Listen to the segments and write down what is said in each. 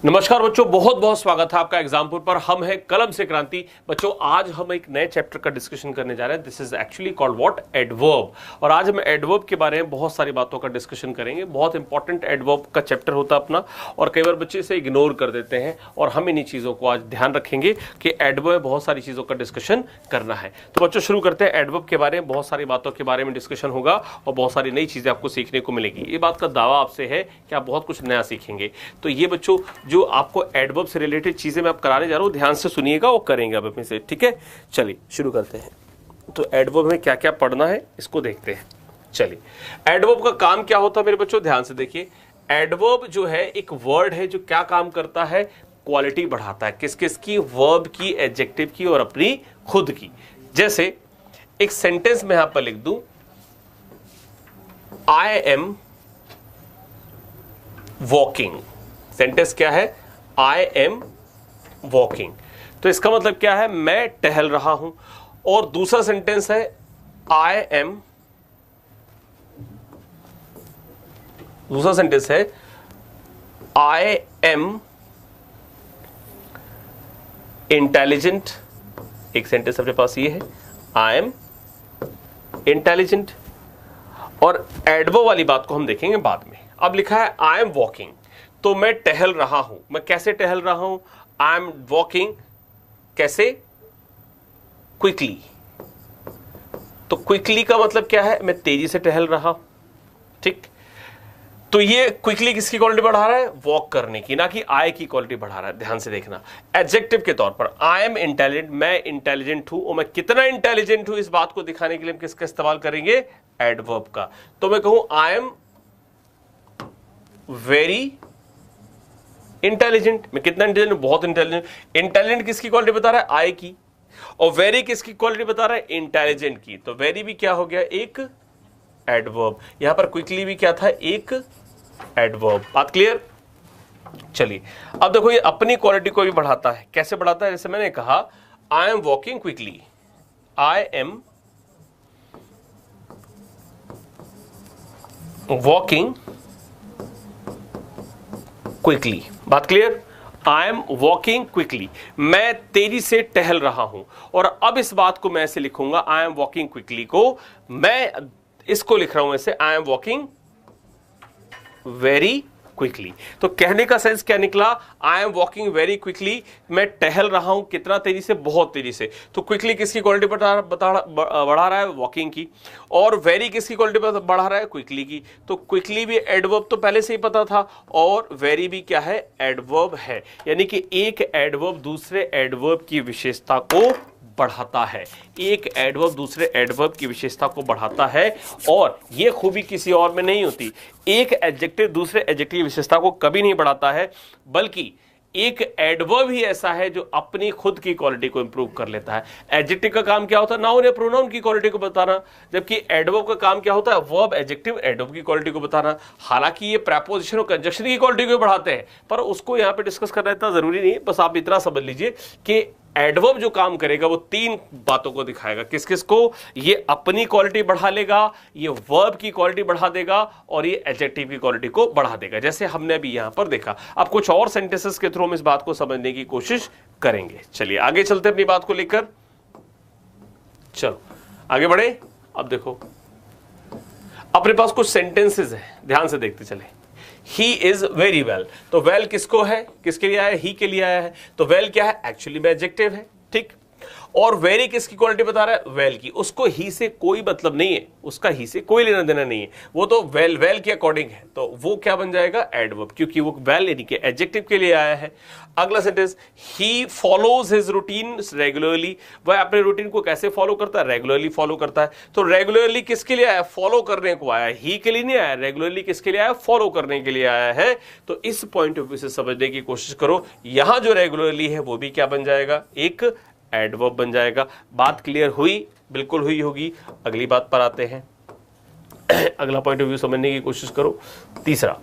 नमस्कार बच्चों, बहुत बहुत स्वागत है आपका एग्जाम्पल पर। हम हैं कलम से क्रांति। बच्चों आज हम एक नए चैप्टर का डिस्कशन करने जा रहे हैं। This is actually called what, adverb. और आज हम एडवर्ब के बारे में बहुत सारी बातों का डिस्कशन करेंगे। बहुत इंपॉर्टेंट एडवर्ब का चैप्टर होता है अपना, और कई बार बच्चे इसे इग्नोर कर देते हैं, और हम इन्हीं चीजों को आज ध्यान रखेंगे कि एडवर्ब बहुत सारी चीजों का डिस्कशन करना है। तो बच्चों शुरू करते हैं। एडवर्ब के बारे में बहुत सारी बातों के बारे में डिस्कशन होगा और बहुत सारी नई चीजें आपको सीखने को मिलेगी। ये बात का दावा आपसे है कि आप बहुत कुछ नया सीखेंगे। तो ये बच्चों जो आपको एडवर्ब से रिलेटेड चीजें मैं अब कराने जा रहा हूं, ध्यान से सुनिएगा और करेंगे अब अपने से, ठीक है। चलिए शुरू करते हैं। तो एडवर्ब में क्या क्या पढ़ना है इसको देखते हैं। चलिए, एडवर्ब का काम क्या होता है मेरे बच्चों, ध्यान से देखिए। एडवर्ब जो है एक वर्ड है जो क्या काम करता है, क्वालिटी बढ़ाता है। किस किस की, वर्ब की, एडजेक्टिव की और अपनी खुद की। जैसे एक सेंटेंस में यहां पर लिख दूं, आई एम वॉकिंग। सेंटेंस क्या है, आई एम वॉकिंग। तो इसका मतलब क्या है, मैं टहल रहा हूं। और दूसरा सेंटेंस है आई एम, दूसरा सेंटेंस है आई एम इंटेलिजेंट। एक सेंटेंस अपने पास ये है, आई एम इंटेलिजेंट। और एडवर्ब वाली बात को हम देखेंगे बाद में। अब लिखा है आई एम वॉकिंग, तो मैं टहल रहा हूं। मैं कैसे टहल रहा हूं, आई एम वॉकिंग कैसे, क्विकली। तो क्विकली का मतलब क्या है, मैं तेजी से टहल रहा हूं, ठीक। तो ये क्विकली किसकी क्वालिटी बढ़ा रहा है, वॉक करने की, ना कि आई की क्वालिटी बढ़ा रहा है। ध्यान से देखना। एडजेक्टिव के तौर पर आई एम इंटेलिजेंट, मैं इंटेलिजेंट हूं। और मैं कितना इंटेलिजेंट हूं इस बात को दिखाने के लिए हम किसका इस्तेमाल करेंगे, एडवर्ब का। तो मैं कहूं आई एम वेरी इंटेलिजेंट, मैं कितना इंटेलिजेंट, बहुत इंटेलिजेंट। इंटेलिजेंट किसकी क्वालिटी बता रहा है, आई की। और वेरी किसकी क्वालिटी बता रहा है, इंटेलिजेंट की। तो वेरी भी क्या हो गया, एक एडवर्ब। यहां पर क्विकली भी क्या था, एक एडवर्ब। बात क्लियर। चलिए अब देखो, ये अपनी क्वालिटी को भी बढ़ाता है। कैसे बढ़ाता है, जैसे मैंने कहा I am walking quickly, I am walking quickly. बात clear. I am walking quickly, मैं तेजी से टहल रहा हूं। और अब इस बात को मैं ऐसे लिखूंगा, आई एम वॉकिंग क्विकली को मैं इसको लिख रहा हूं ऐसे, आई एम वॉकिंग वेरी क्विकली। तो कहने का सेंस क्या निकला, आई एम वॉकिंग वेरी क्विकली, मैं टहल रहा हूं कितना तेजी से, बहुत तेजी से। तो क्विकली किसकी क्वालिटी बढ़ा रहा है, वॉकिंग की। और वेरी किसकी क्वालिटी बढ़ा रहा है, क्विकली की। तो क्विकली भी एडवर्ब तो पहले से ही पता था, और वेरी भी क्या है, एडवर्ब है। यानी कि एक एडवर्ब दूसरे एडवर्ब की विशेषता को बढ़ाता है। एक एडवर्ब दूसरे एडवर्ब की विशेषता को बढ़ाता है, और यह खूबी किसी और में नहीं होती। एक एडजेक्टिव दूसरे एडजेक्टिव की विशेषता को कभी नहीं बढ़ाता है, बल्कि एक एडवर्ब ही ऐसा है जो अपनी खुद की क्वालिटी को इंप्रूव कर लेता है। एडजेक्टिव का काम क्या होता है, नाउन या प्रोनाउन की क्वालिटी को बताना, जबकि एडवर्ब का काम क्या होता है, वर्ब एडजेक्टिव एडवर्ब की क्वालिटी को बताना। हालांकि ये प्रेपोजिशन और कंजक्शन की क्वालिटी को बढ़ाते हैं, पर उसको यहां पे डिस्कस करना इतना जरूरी नहीं। बस आप इतना समझ लीजिए कि एडवर्ब जो काम करेगा वो तीन बातों को दिखाएगा। किस किस को, ये अपनी क्वालिटी बढ़ा लेगा, ये वर्ब की क्वालिटी बढ़ा देगा, और ये एडजेक्टिव की क्वालिटी को बढ़ा देगा, जैसे हमने अभी यहां पर देखा। अब कुछ और सेंटेंसेस के थ्रू हम इस बात को समझने की कोशिश करेंगे। चलिए आगे चलते अपनी बात को लेकर, चलो आगे बढ़े। अब देखो अपने पास कुछ सेंटेंसेस हैं, ध्यान से देखते चले। He is very well, तो well किसको है, किसके लिए आया है, he के लिए आया है। तो well क्या है, एक्चुअली में एडजेक्टिव है, ठीक। और वेरी किसकी क्वालिटी बता रहा है, वेल की। उसको ही से कोई मतलब नहीं है, उसका ही से कोई लेना देना नहीं है, वो तो वेल वेल के अकॉर्डिंग है। तो वो क्या बन जाएगा, एडवर्ब, क्योंकि वो वेल यानी कि एडजेक्टिव के लिए आया है। अगला sentence, he follows his routine regularly, वह अपने रूटीन को कैसे फॉलो करता है, रेगुलरली फॉलो करता है। तो रेगुलरली किसके लिए आया, फॉलो करने को आया, ही के लिए नहीं आया। रेगुलरली किसके लिए आया, फॉलो करने के लिए आया है। तो इस पॉइंट ऑफ व्यू से समझने की कोशिश करो, यहां जो रेगुलरली है वो भी क्या बन जाएगा, एक एडवर्ब बन जाएगा। बात क्लियर हुई, बिल्कुल हुई होगी। अगली बात पर आते हैं। अगला पॉइंट ऑफ व्यू समझने की कोशिश करो। तीसरा,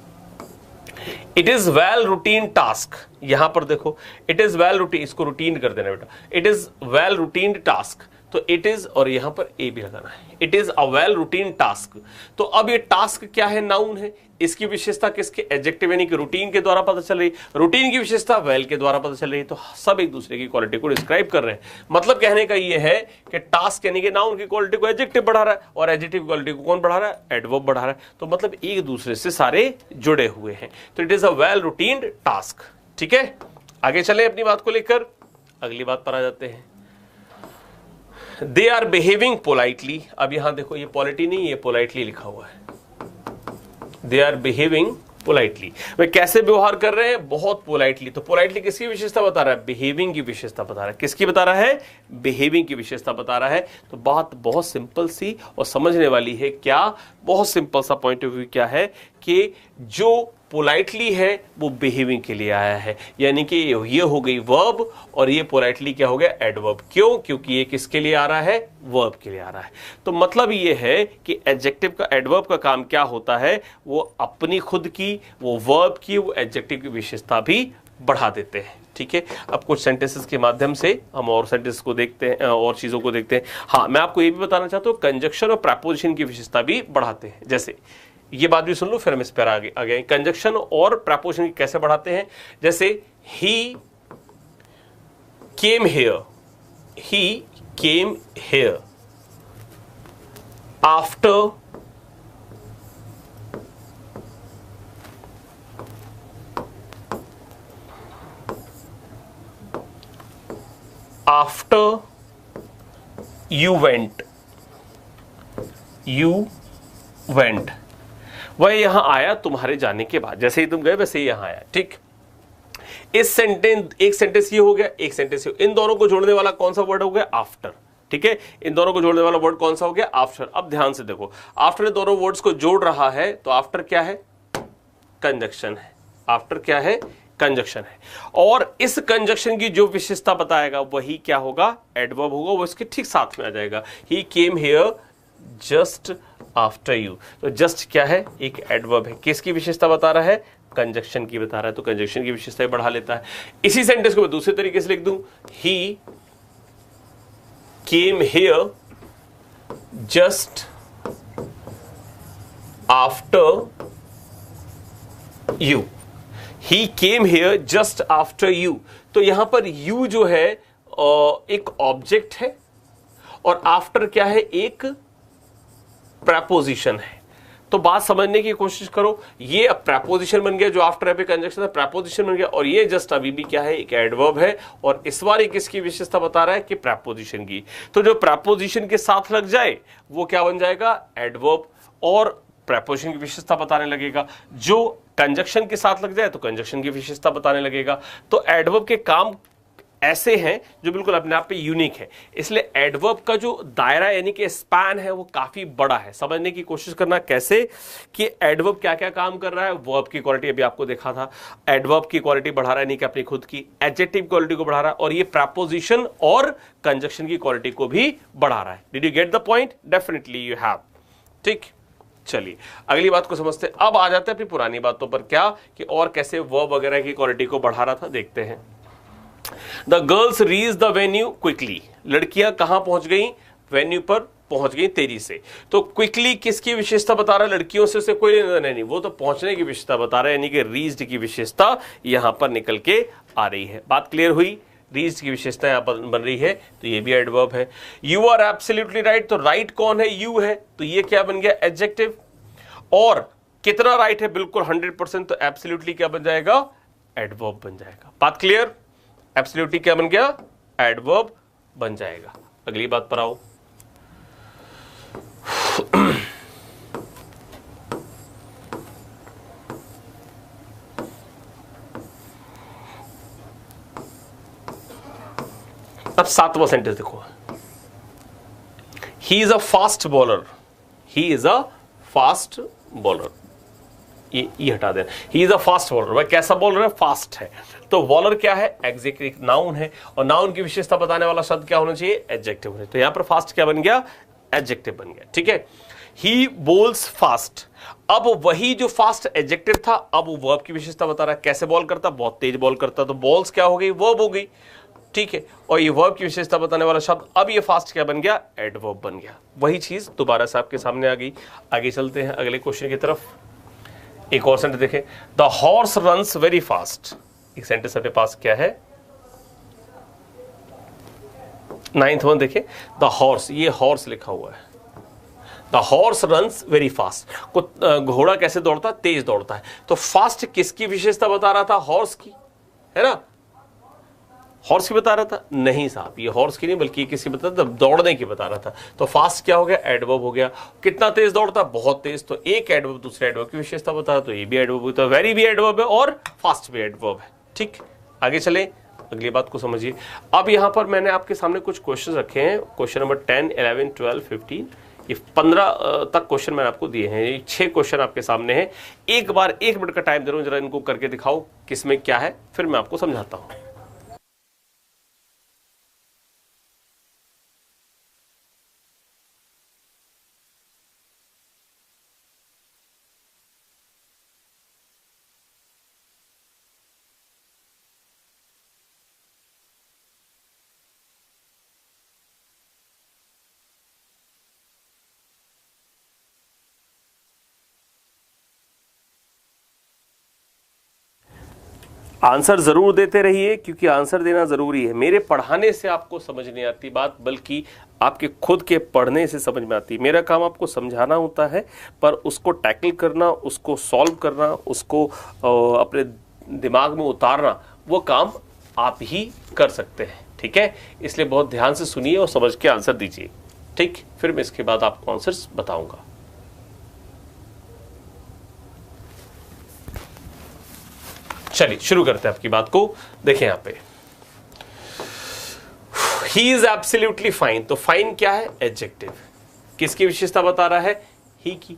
it is well routine task. यहां पर देखो, इट इज वेल रूटीन, इसको रूटीन कर देना बेटा। It is well routine task, तो इट इज, और यहां पर ए भी लगाना है, it is a well routine task. तो अब ये टास्क क्या है, नाउन है, इसकी विशेषता किसके, एडजेक्टिव यानी कि रूटीन के द्वारा पता चल रही, रूटीन की विशेषता वेल के द्वारा पता चल रही, तो सब एक दूसरे की क्वालिटी को डिस्क्राइब कर रहे हैं। मतलब कहने का ये है कि टास्क यानी कि नाउन की क्वालिटी को एडजेक्टिव बढ़ा रहा है, और एडजेक्टिव क्वालिटी को कौन बढ़ा रहा है, एडवर्ब बढ़ा रहा है। तो मतलब एक दूसरे से सारे जुड़े हुए हैं, तो it is a well routine task. ठीक है, आगे चले अपनी बात को लेकर, अगली बात पर आ जाते हैं। They are behaving politely. अब यहां देखो, ये पॉलिटी नहीं, ये पोलाइटली लिखा हुआ है। दे आर बिहेविंग पोलाइटली, वे कैसे व्यवहार कर रहे हैं, बहुत पोलाइटली। तो पोलाइटली किसकी विशेषता बता रहा है, बिहेविंग की विशेषता बता रहा है। किसकी बता रहा है, बिहेविंग की विशेषता बता रहा है। तो बात बहुत सिंपल सी और समझने वाली है। क्या, बहुत सिंपल सा पॉइंट ऑफ व्यू क्या है कि जो पोलाइटली है वो बिहेविंग के लिए आया है, यानी कि ये हो गई वर्ब और ये पोलाइटली क्या हो गया, एडवर्ब। क्यों, क्योंकि ये किसके लिए आ रहा है, वर्ब के लिए आ रहा है। तो मतलब ये है कि एडजेक्टिव का, एडवर्ब का काम क्या होता है, वो अपनी खुद की, वो वर्ब की, वो एडजेक्टिव की विशेषता भी बढ़ा देते हैं। ठीक है, अब कुछ सेंटेंसेस के माध्यम से हम और सेंटेंस को देखते हैं, और चीजों को देखते हैं। हाँ, मैं आपको ये भी बताना चाहता हूं, कंजक्शन और प्रेपोजिशन की विशेषता भी बढ़ाते हैं। जैसे ये बात भी सुन लो, फिर हम इस पर आगे कंजक्शन और प्रेपोजिशन की कैसे बढ़ाते हैं। जैसे ही came here, he came here after you went, वह यहां आया तुम्हारे जाने के बाद। जैसे ही तुम गए वैसे ही यहां आया। ठीक, इस सेंटेंस, एक सेंटेंस ये हो गया, एक सेंटेंस ये, इन दोनों को जोड़ने वाला कौन सा वर्ड हो गया, आफ्टर। ठीक है, इन दोनों को जोड़ने वाला वर्ड कौन सा हो गया, आफ्टर। अब ध्यान से देखो, आफ्टर दोनों वर्ड्स को जोड़ रहा है, तो आफ्टर क्या है, कंजक्शन है। आफ्टर क्या है, कंजक्शन है। और इस कंजक्शन की जो विशेषता बताएगा वही क्या होगा, एडवर्ब होगा, वो इसके ठीक साथ में आ जाएगा। He came here just after you. तो जस्ट क्या है, एक एडवर्ब है, किसकी विशेषता बता रहा है, कंजक्शन की बता रहा है। तो कंजक्शन की विशेषता बढ़ा लेता है। इसी सेंटेंस को मैं दूसरे तरीके से लिख दूं, he came here just after you. He came here just after you. तो यहां पर यू जो है एक ऑब्जेक्ट है, और आफ्टर क्या है, एक प्रेपोजिशन है। तो बात समझने की कोशिश करो, ये अब प्रेपोजिशन बन गया, जो आफ्टर है पे कंजक्शन है, प्रेपोजिशन बन गया, और ये जस्ट अभी भी क्या है, एक एडवर्ब है, और इस बार किसकी विशेषता बता रहा है, कि प्रेपोजिशन की। तो जो प्रेपोजिशन के साथ लग जाए वो क्या बन जाएगा, एडवर्ब, और प्रेपोजिशन की विशेषता बताने लगेगा। जो कंजक्शन के साथ लग जाए तो कंजक्शन की विशेषता बताने लगेगा। तो एडवर्ब के काम ऐसे हैं जो बिल्कुल अपने आप पे यूनिक है। इसलिए एडवर्ब का जो दायरा यानी कि स्पैन है वो काफी बड़ा है। समझने की कोशिश करना कैसे, कि एडवर्ब क्या क्या काम कर रहा है। वर्ब की क्वालिटी अभी आपको देखा था, एडवर्ब की क्वालिटी बढ़ा रहा है, यानी कि अपनी खुद की, एडजेक्टिव क्वालिटी को बढ़ा रहा है, और ये प्रेपोजिशन और कंजक्शन की क्वालिटी को भी बढ़ा रहा है। Did you get the point? Definitely you have. ठीक, चलिए अगली बात को समझते हैं। अब आ जाते हैं अपनी पुरानी बातों पर, क्या कि और कैसे वर्ब वगैरह की क्वालिटी को बढ़ा रहा था, देखते हैं। The girls reach the venue quickly. लड़कियां कहां पहुंच गई, वेन्यू पर पहुंच गई तेजी से। तो क्विकली किसकी विशेषता बता रहा है, लड़कियों से कोई लेना नहीं, वो तो पहुंचने की विशेषता बता रहा है, यानी कि रीच्ड की विशेषता यहां पर निकल के आ रही है। बात क्लियर हुई, रीच्ड की विशेषता यहां पर बन रही है, तो ये भी एडवर्ब है। यू आर एब्सोल्युटली राइट, तो राइट कौन है, यू है, तो ये क्या बन गया, एडजेक्टिव। और कितना राइट है, बिल्कुल 100%, तो एब्सोल्युटली क्या बन जाएगा, एडवर्ब बन जाएगा। बात क्लियर, एब्सोल्युटली क्या बन गया, एडवर्ब बन जाएगा। अगली बात पर आओ। अब 7वां सेंटेंस देखो, he is a fast bowler. He is a fast bowler, ये हटा देना। He is a fast bowler, वह कैसा बॉलर है, फास्ट है। तो बॉलर क्या है, एग्जैक्टली नाउन है, और नाउन की विशेषता बताने वाला शब्द क्या होना चाहिए, एडजेक्टिव होना। तो यहां पर फास्ट क्या बन गया, एडजेक्टिव बन गया। ठीक है, ही बोल्स फास्ट। अब वही जो फास्ट एडजेक्टिव था, अब वो वर्ब की विशेषता बता रहा है, कैसे बॉल करता, बहुत तेज बॉल करता। तो बॉल्स क्या हो गई, वर्ब हो गई। ठीक है, और ये वर्ब की विशेषता बताने वाला शब्द, अब ये फास्ट क्या बन गया, एडवर्ब बन गया। वही चीज दोबारा से आपके सामने आ गई। आगे चलते हैं अगले क्वेश्चन की तरफ। एक और सेंटेंस देखें, the horse runs very fast. एक सेंटेंस अपने पास क्या है, 9th वन देखें, द हॉर्स, ये हॉर्स लिखा हुआ है, the horse runs very fast. घोड़ा कैसे दौड़ता है, तेज दौड़ता है। तो फास्ट किसकी विशेषता बता रहा था, हॉर्स की, है ना, हॉर्स की बता रहा था, नहीं साहब ये हॉर्स की नहीं बल्कि किसकी बता रहा था, दौड़ने की बता रहा था। तो फास्ट क्या हो गया, एडवर्ब हो गया। कितना तेज दौड़ता, बहुत तेज, तो एक एडवर्ब दूसरे एडवर्ब की विशेषता बता रहा, तो ये भी एडवर्ब होता है, वेरी भी एडवर्ब है और फास्ट भी एडवर्ब है। ठीक, आगे चले, अगली बात को समझिए। अब यहां पर मैंने आपके सामने कुछ क्वेश्चन रखे हैं, क्वेश्चन नंबर 10, 11, 12, 15, ये 15 तक क्वेश्चन मैंने आपको दिए हैं। ये 6 क्वेश्चन आपके सामने हैं। एक बार 1 मिनट का टाइम दे रहा हूं, जरा इनको करके दिखाओ किसमें क्या है, फिर मैं आपको समझाता हूं। आंसर जरूर देते रहिए, क्योंकि आंसर देना जरूरी है। मेरे पढ़ाने से आपको समझ नहीं आती बात, बल्कि आपके खुद के पढ़ने से समझ में आती है। मेरा काम आपको समझाना होता है, पर उसको टैकल करना, उसको सॉल्व करना, उसको अपने दिमाग में उतारना, वो काम आप ही कर सकते हैं। ठीक है, इसलिए बहुत ध्यान से सुनिए और समझ के आंसर दीजिए। ठीक, फिर मैं इसके बाद आपको आंसर्स बताऊंगा। चलिए शुरू करते हैं आपकी बात को। देखें यहां पे, ही इज एब्सोल्युटली फाइन, तो फाइन क्या है, एडजेक्टिव। किसकी विशेषता बता रहा है, ही की,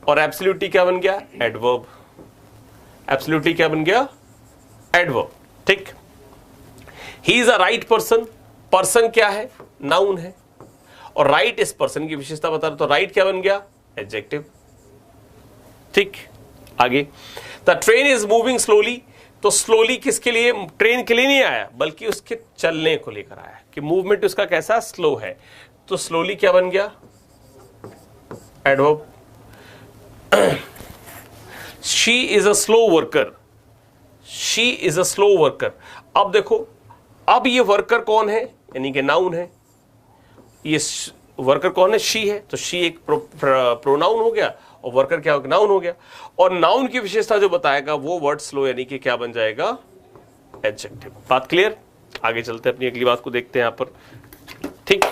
और एब्सोल्युटली क्या बन गया, एडवर्ब। एब्सोल्युटली क्या बन गया, एडवर्ब। ठीक, he is a right person, person क्या है, नाउन है, और राइट इस पर्सन की विशेषता बता रहा, तो राइट क्या बन गया, एडजेक्टिव। ठीक, आगे, the train is moving slowly, तो स्लोली किसके लिए, ट्रेन के लिए नहीं आया, बल्कि उसके चलने को लेकर आया, कि मूवमेंट उसका कैसा, स्लो है। तो स्लोली क्या बन गया, adverb. She is a slow worker, she is a slow worker. अब देखो, अब ये वर्कर कौन है, यानी कि नाउन है। ये वर्कर कौन है, शी है, तो शी एक प्रोनाउन हो गया, और वर्कर क्या होगा, नाउन हो गया। और नाउन की विशेषता जो बताएगा वो वर्ड स्लो, यानी कि क्या बन जाएगा, एडजेक्टिव। बात क्लियर, आगे चलते हैं, अपनी अगली बात को देखते हैं यहां पर। ठीक,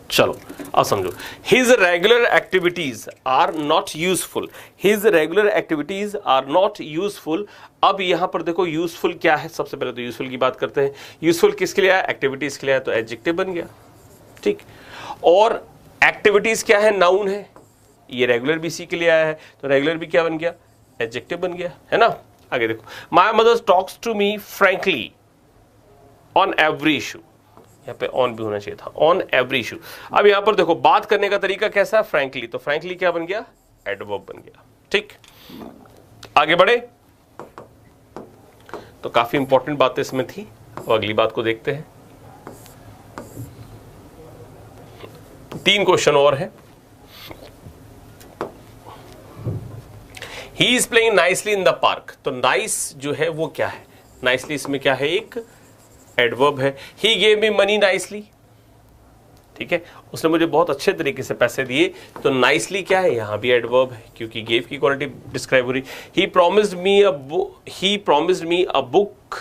चलो अब समझो, his regular activities are not useful, his regular activities are not useful. अब यहां पर देखो यूजफुल क्या है, सबसे पहले तो यूजफुल की बात करते हैं। यूजफुल किसके लिए आया, एक्टिविटीज के लिए आया, तो एडजेक्टिव बन गया। ठीक, और एक्टिविटीज क्या है, नाउन है, ये रेगुलर भी इसी के लिए आया है, तो रेगुलर भी क्या बन गया, एडजेक्टिव बन गया, है ना। आगे देखो, my mother talks to me frankly on every issue, यहाँ पे ऑन भी होना चाहिए था, ऑन एवरी इशू। अब यहां पर देखो, बात करने का तरीका कैसा है, फ्रैंकली, तो फ्रैंकली क्या बन गया, एडवर्ब बन गया। ठीक, आगे बढ़े, तो काफी इंपॉर्टेंट बातें इसमें थी, और अगली बात को देखते हैं। 3 क्वेश्चन और है। He is playing nicely in the park, तो नाइस जो है वो क्या है, नाइसली इसमें क्या है, एक एडवर्ब है। He gave me money nicely, ठीक है, उसने मुझे बहुत अच्छे तरीके से पैसे दिए, तो नाइसली क्या है, यहां भी एडवर्ब है, क्योंकि गेव की क्वालिटी डिस्क्राइब हो रही। He promised me a book, he promised me a book,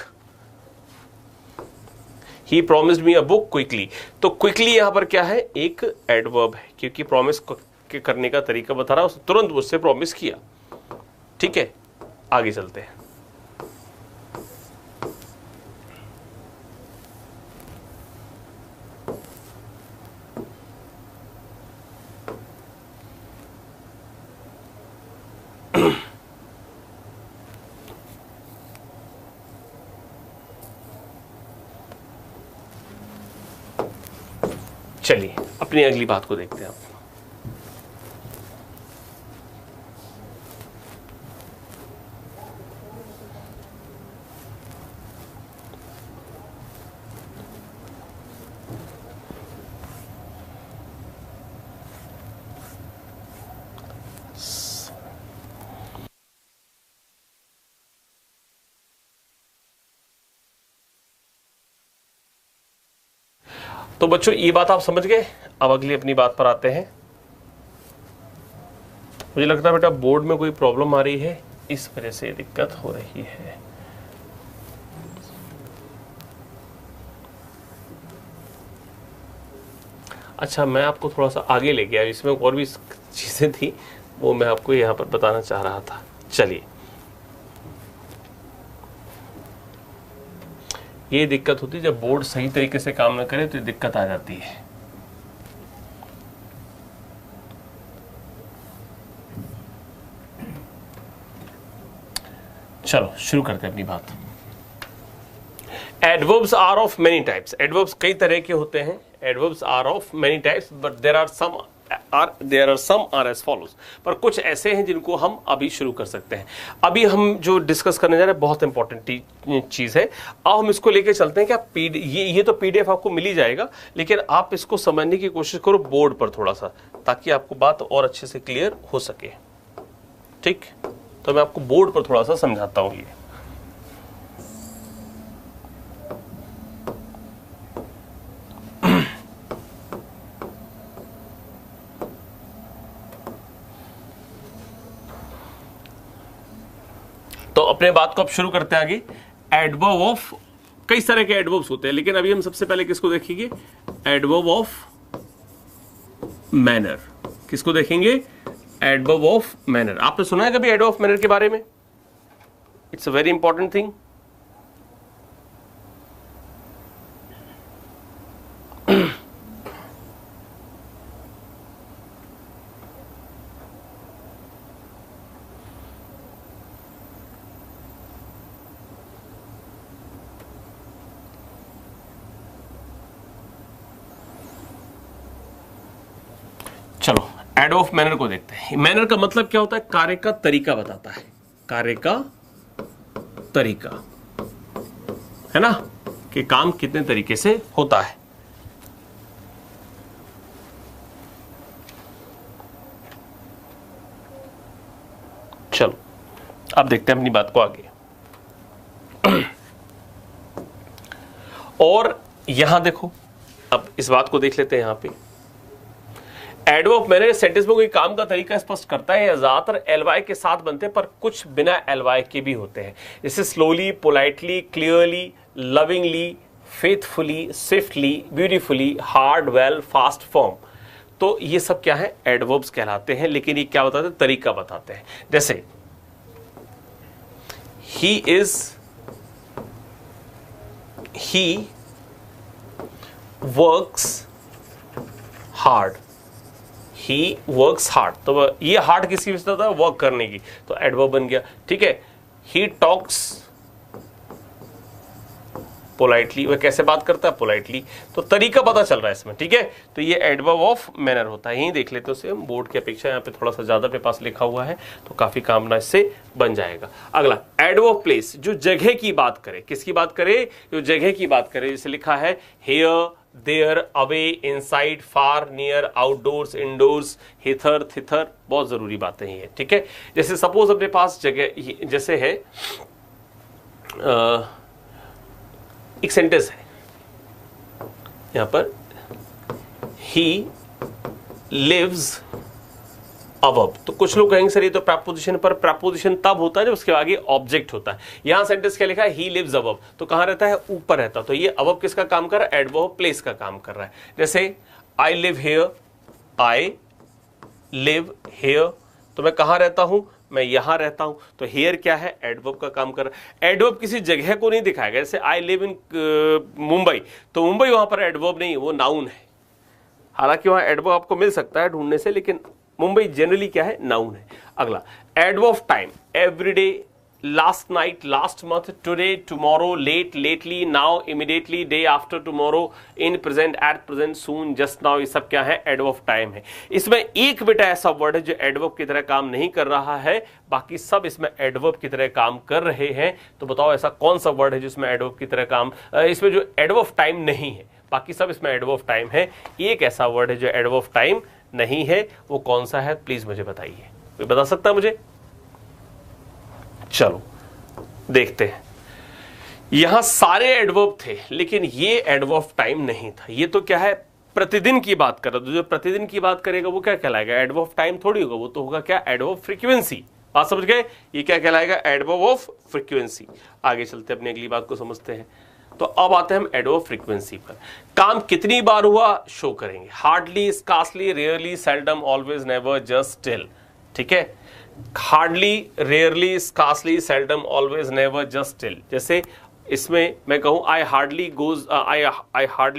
he promised me a book quickly, तो क्विकली यहां पर क्या है, एक एडवर्ब है, क्योंकि प्रॉमिस करने का तरीका बता रहा है, उसने तुरंत मुझसे प्रॉमिस किया। ठीक है, आगे चलते हैं। चलिए अपनी अगली बात को देखते हैं आप। तो बच्चों ये बात आप समझ गए। अब अगली अपनी बात पर आते हैं। मुझे लगता है बेटा बोर्ड में कोई प्रॉब्लम आ रही है, इस वजह से दिक्कत हो रही है। अच्छा, मैं आपको थोड़ा सा आगे ले गया, इसमें और भी चीजें थी, वो मैं आपको यहाँ पर बताना चाह रहा था। चलिए, ये दिक्कत होती है जब बोर्ड सही तरीके से काम न करे, तो ये दिक्कत आ जाती है। चलो शुरू करते हैं अपनी बात। Adverbs are of many types. Adverbs कई तरह के होते हैं। Adverbs are of many types, but there are some are as follows. पर कुछ ऐसे हैं जिनको हम अभी शुरू कर सकते हैं। अभी हम जो डिस्कस करने जा रहे हैं बहुत इंपॉर्टेंट चीज है। अब हम इसको लेके चलते हैं कि ये तो पीडीएफ आपको मिल ही जाएगा, लेकिन आप इसको समझने की कोशिश करो बोर्ड पर थोड़ा सा, ताकि आपको बात और अच्छे से क्लियर हो सके। ठीक, तो मैं आपको बोर्ड पर थोड़ा सा समझाता हूं। ये तो अपने बात को अब शुरू करते हैं आगे। एडवर्ब ऑफ, कई तरह के एडवर्ब्स होते हैं, लेकिन अभी हम सबसे पहले किसको देखेंगे? Adverb of manner. किसको देखेंगे? Adverb of manner. आपने सुना है कभी एडवर्ब ऑफ मैनर के बारे में? It's a very important thing. चलो एडवर्ब ऑफ मैनर को देखते हैं। मैनर का मतलब क्या होता है? कार्य का तरीका बताता है। कार्य का तरीका, है ना, कि काम कितने तरीके से होता है। चलो अब देखते हैं अपनी बात को आगे। और यहां देखो, अब इस बात को देख लेते हैं। यहां पे एडवर्ब ऑफ मैनर सेंटेंस में कोई काम का तरीका स्पष्ट करता है। ज्यादातर एलवाई के साथ बनते हैं, पर कुछ बिना एलवाई के भी होते हैं, जैसे slowly, politely, clearly, lovingly, faithfully, swiftly, beautifully, hard, well, fast, firm. तो ये सब क्या है? एडवर्ब्स कहलाते हैं। लेकिन ये क्या बताते हैं? तरीका बताते हैं। जैसे he works hard. He works hard, तो ये हार्ड किसकी विशेषता है? वर्क करने की, तो एडवर्ब बन गया। ठीक है। ही टॉक्स पोलाइटली, वह कैसे बात करता है? पोलाइटली। तो तरीका पता चल रहा है इसमें। ठीक है, तो ये एडवर्ब ऑफ मैनर होता है। यही देख लेते हैं हम बोर्ड की अपेक्षा। यहाँ पे थोड़ा सा ज्यादा अपने पास लिखा हुआ है, तो काफी काम ना इससे बन जाएगा। अगला एडवर्ब ऑफ प्लेस, जो जगह की बात करे। किसकी बात करे? जो जगह की बात करे। जैसे लिखा है here, there, away, inside, far, near, outdoors, indoors, hither, thither. बहुत जरूरी बातें हैं ये। ठीक है, जैसे सपोज अपने पास जगह जैसे है, एक सेंटेंस है यहां पर, ही लिव्स अबव। तो कुछ लोग कहेंगे सर ये तो प्रपोजिशन, पर प्रपोजिशन तब होता है जब उसके आगे ऑब्जेक्ट होता है। यहां सेंटेंस क्या लिखा है? ही लिव्स अबव, तो कहां रहता है? ऊपर रहता है। तो ये अबव किसका काम कर रहा है? एडवर्ब ऑफ प्लेस का काम कर रहा है। जैसे I live here, I live here, तो मैं कहां रहता हूं? मैं यहां रहता हूं। तो हियर क्या है? एडवर्ब का काम कर रहा है। एडवर्ब किसी जगह को नहीं दिखाएगा। जैसे आई लिव इन मुंबई, तो मुंबई वहां पर एडवर्ब नहीं है, वो नाउन है। हालांकि वहां एडवर्ब आपको मिल सकता है ढूंढने से, लेकिन मुंबई जनरली क्या है? नाउन है। अगला adverb of time, everyday, last night, last month, today, tomorrow, late, lately, now, immediately, day after tomorrow, in present, at present, soon, just now. ये सब क्या है? एडवर्ब ऑफ टाइम है। इसमें एक बेटा ऐसा वर्ड है जो एडवर्ब की तरह काम नहीं कर रहा है, बाकी सब इसमें एडवर्ब की तरह काम कर रहे हैं। तो बताओ ऐसा कौन सा वर्ड है जिसमें एडवर्ब की तरह काम, इसमें जो एडवर्ब ऑफ टाइम नहीं है, बाकी सब इसमें एडवर्ब ऑफ टाइम है। एक ऐसा वर्ड है जो एडवर्ब ऑफ टाइम नहीं है, वो कौन सा है? प्लीज मुझे बताइए। कोई बता सकता है मुझे? चलो देखते हैं। यहां सारे एडवर्ब थे, लेकिन ये एडवर्ब ऑफ टाइम नहीं था। ये तो क्या है, प्रतिदिन की बात कर रहा था। जो प्रतिदिन की बात करेगा वो क्या कहलाएगा, एडवर्ब ऑफ टाइम थोड़ी होगा, वो तो होगा क्या, एडवर्ब ऑफ फ्रीक्वेंसी। बात समझ गए, ये क्या कहलाएगा, एडवर्ब ऑफ फ्रीक्वेंसी। आगे चलते अपनी अगली बात को समझते हैं। तो अब आते हैं हम एडवर्ब ऑफ फ्रीक्वेंसी पर। काम कितनी बार हुआ शो करेंगे, hardly, scarcely, rarely, seldom, always, never, just, still. ठीक है, hardly, rarely, scarcely, seldom, always, never, just, still. जैसे इसमें मैं कहूं आई हार्डली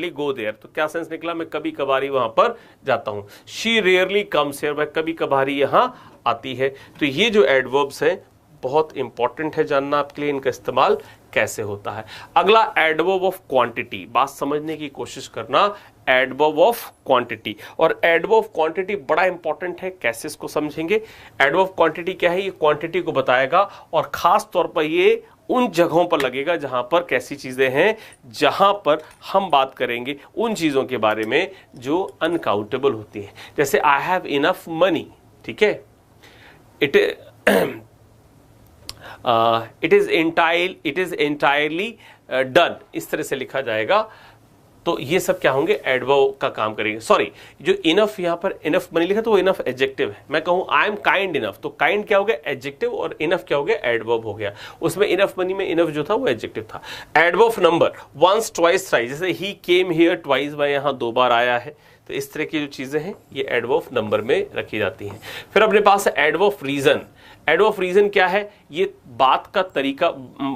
गो देयर, तो क्या सेंस निकला, मैं कभी कभारी वहां पर जाता हूं। शी रेयरली कम्स हियर, वह कभी कभारी यहां आती है। तो ये जो एडवर्ब्स हैं बहुत इंपॉर्टेंट है जानना आपके लिए, इनका इस्तेमाल कैसे होता है। अगला एडवर्ब ऑफ क्वांटिटी, बात समझने की कोशिश करना। एडवर्ब ऑफ क्वांटिटी, और एडवर्ब ऑफ क्वांटिटी बड़ा इंपॉर्टेंट है, कैसे इसको समझेंगे। एडवर्ब ऑफ क्वांटिटी क्या है, ये क्वांटिटी को बताएगा, और खास तौर पर ये उन जगहों पर लगेगा जहां पर कैसी चीजें हैं, जहां पर हम बात करेंगे उन चीजों के बारे में जो अनकाउंटेबल होती हैं। जैसे आई हैव इनफ मनी, ठीक है, इट इज एंटायरली डन, इस तरह से लिखा जाएगा। तो ये सब क्या होंगे, एडवर्ब का काम करेंगे। सॉरी, जो इनफ यहां पर इनफ मनी लिखा तो वो इनफ एडजेक्टिव है। मैं कहूं आई एम काइंड इनफ, तो काइंड क्या हो गया, एडजेक्टिव, और इनफ क्या हो गया, एडवर्ब हो गया। उसमें इनफ मनी में इनफ जो था वो एडजेक्टिव था। Adverb of number, once, twice, thrice, जैसे ही केम हियर ट्वाइस, वह यहां 2 बार आया है। तो इस तरह की जो चीजें हैं ये एडवर्ब ऑफ नंबर में रखी जाती हैं। फिर अपने पास है adverb of reason. Adverb of reason क्या है, ये बात का तरीका,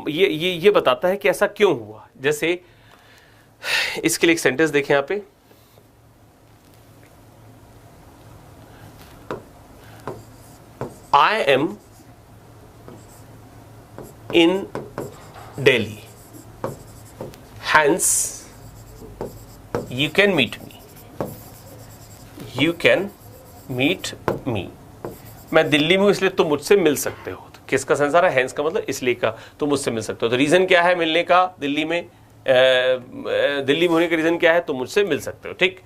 ये बताता है कि ऐसा क्यों हुआ। जैसे इसके लिए एक सेंटेंस देखें यहां पे, I am in Delhi, hence you can meet me, you can meet me. मैं दिल्ली में हूं इसलिए तुम मुझसे मिल सकते हो। तो किसका सेंस आ रहा है, हैंस का मतलब इसलिए का, तुम मुझसे मिल सकते हो। तो रीजन क्या है मिलने का, दिल्ली में दिल्ली में होने का रीजन क्या है, तो मुझसे मिल सकते हो। ठीक,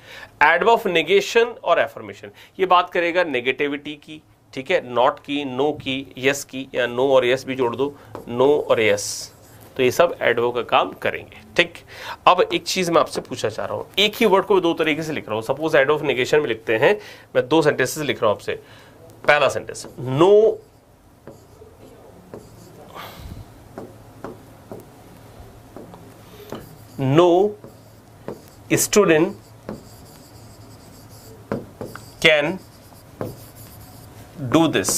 एडवर्ब ऑफ नेगेशन और एफर्मेशन, ये बात करेगा नेगेटिविटी की, ठीक है, नॉट की, नो की, यस की, या नो और यस भी जोड़ दो, नो और यस, तो ये सब एडवर्ब का काम करेंगे। ठीक, अब एक चीज मैं आपसे पूछना चाह रहा हूं, एक ही वर्ड को मैं 2 तरीके से लिख रहा हूं। सपोज एडवर्ब ऑफ नेगेशन में लिखते हैं, मैं 2 सेंटेंसेस लिख रहा हूं आपसे। पहला sentence, no no student can do this,